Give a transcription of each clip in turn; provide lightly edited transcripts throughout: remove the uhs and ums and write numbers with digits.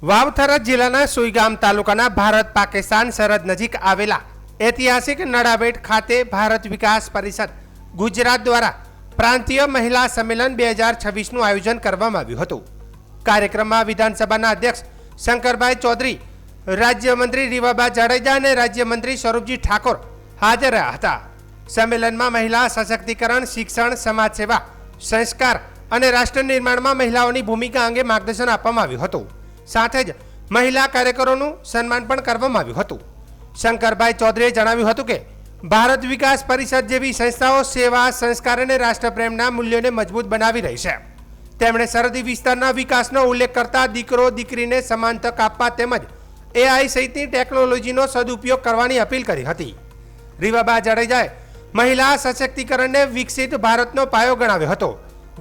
વાવથરા જિલ્લાના સુઈગામ તાલુકાના ભારત પાકિસ્તાન સરહદ નજીક આવેલા ઐતિહાસિક નડાબેટ ખાતે ભારત વિકાસ પરિષદ ગુજરાત દ્વારા પ્રાંતીય મહિલા સંમેલન 2026નું આયોજન કરવામાં આવ્યું હતું। કાર્યક્રમમાં વિધાનસભાના અધ્યક્ષ શંકરભાઈ ચૌધરી, રાજ્યમંત્રી રીવાબા જાડેજા અને રાજ્યમંત્રી સ્વરૂપજી ઠાકોર હાજર રહ્યા હતા। સંમેલનમાં મહિલા સશક્તિકરણ, શિક્ષણ, સમાજ સેવા, સંસ્કાર અને રાષ્ટ્ર નિર્માણમાં મહિલાઓની ભૂમિકા અંગે માર્ગદર્શન આપવામાં આવ્યું હતું। સાથે જ મહિલા કાર્યકરોનું સન્માન પણ કરવામાં આવ્યું હતું। શંકરભાઈ ચૌધરીએ જણાવ્યું હતું કે ભારત વિકાસ પરિષદ જેવી સંસ્થાઓ સેવા, સંસ્કાર અને રાષ્ટ્રપ્રેમના મૂલ્યોને મજબૂત બનાવી રહી છે। તેમણે સરહદી વિસ્તારના વિકાસનો ઉલ્લેખ કરતા દીકરો દીકરીને સમાન તક આપવા તેમજ AI સહિતની ટેકનોલોજીનો સદુપયોગ કરવાની અપીલ કરી હતી। રીવાબા જાડેજાએ મહિલા સશક્તિકરણને વિકસિત ભારતનો પાયો ગણાવ્યો હતો,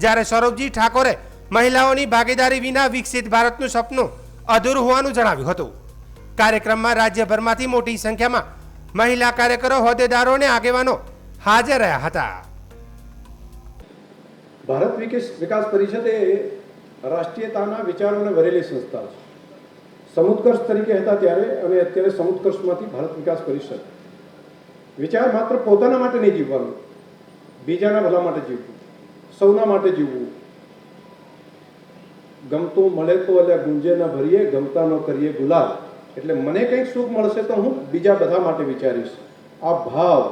જ્યારે સ્વરૂપજી ઠાકોરે મહિલાઓની ભાગીદારી વિના વિકસિત ભારતનું સપનું અધૂરું હોવાનું જણાવ્યું હતું। કાર્યક્રમમાં રાજ્યભરમાંથી મોટી સંખ્યામાં મહિલા કાર્યકરો, હોદ્દેદારો અને આગેવાનો હાજર રહ્યા હતા। ભારત વિકાસ પરિષદ એ રાષ્ટ્રીયતાના વિચારોને ભરેલી સંસ્થા છે। સમુત્કર્ષ તરીકે હતા ત્યારે અને અત્યારે સમુત્કર્ષમાંથી ભારત વિકાસ પરિષદ વિચાર માત્ર પોતાના માટે નહીં જીવવાનું, બીજાના ભલા માટે જીવવું, સૌના માટે જીવવું, ગમતું મળે તો એટલે ગુંજે ન ભરીએ, ગમતા ન કરીએ ગુલાલ, એટલે મને કંઈક સુખ મળશે તો હું બીજા બધા માટે વિચારીશ, આ ભાવ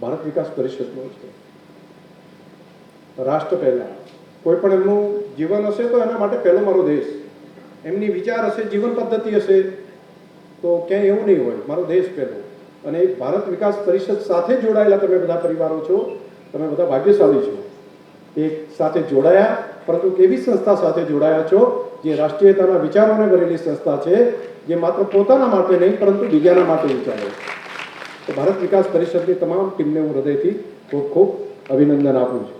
ભારત વિકાસ પરિષદનો છે। રાષ્ટ્ર પહેલા, કોઈ પણ એમનું જીવન હશે તો એના માટે પહેલો મારો દેશ, એમની વિચાર હશે, જીવન પદ્ધતિ હશે તો ક્યાંય એવું નહીં હોય, મારો દેશ પહેલો। અને ભારત વિકાસ પરિષદ સાથે જોડાયેલા તમે બધા પરિવારો છો, તમે બધા ભાગ્યશાળી છો, એક સાથે જોડાયા, પરંતુ કેવી સંસ્થા સાથે જોડાયા છો જે રાષ્ટ્રીયતાના વિચારોને ભરેલી સંસ્થા છે, જે માત્ર પોતાના માટે નહીં પરંતુ બીજાના માટે વિચારે। તો ભારત વિકાસ પરિષદની તમામ ટીમને હું હૃદયથી ખૂબ ખૂબ અભિનંદન આપું છું।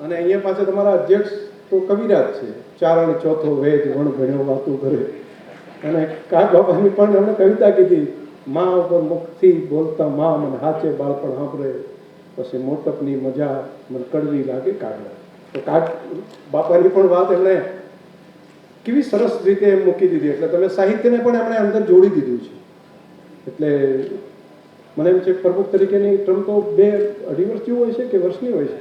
અને અહીંયા પાછળ તમારા અધ્યક્ષ તો કવિરાજ છે, ચારણ ચોથો વેદ વણ ભણ્યો વાતું કરે, અને કાગ બાપાની પણ એમણે કવિતા કીધી, મા ઉપર મુખથી બોલતા મા મને હાચે બાળપણ સાંભળે, પછી મોટપની મજા મને કડવી લાગે કાગડા। તો કાગ બાપાની પણ વાત એમણે કેવી સરસ રીતે એમ મૂકી દીધી, એટલે તમે સાહિત્યને પણ એમણે અંદર જોડી દીધું છે। એટલે મને એમ છે પ્રમુખ તરીકેની ટર્મ તો 2-2.5 વર્ષની હોય છે કે વર્ષની હોય છે?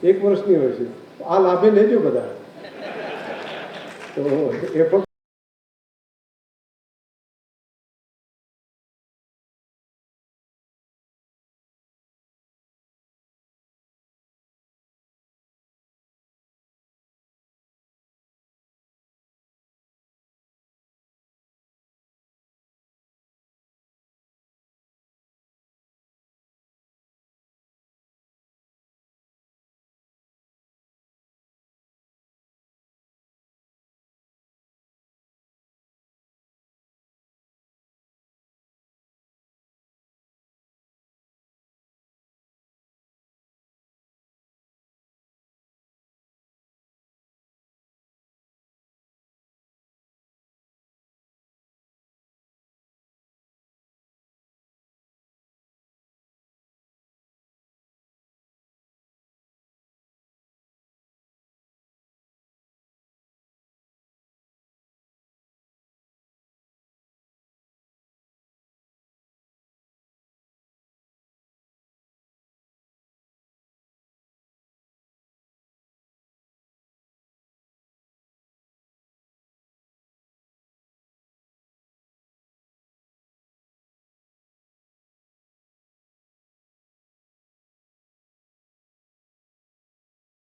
1 વર્ષની હોય છે। આ લાભે લેજો બધા, તો એ પણ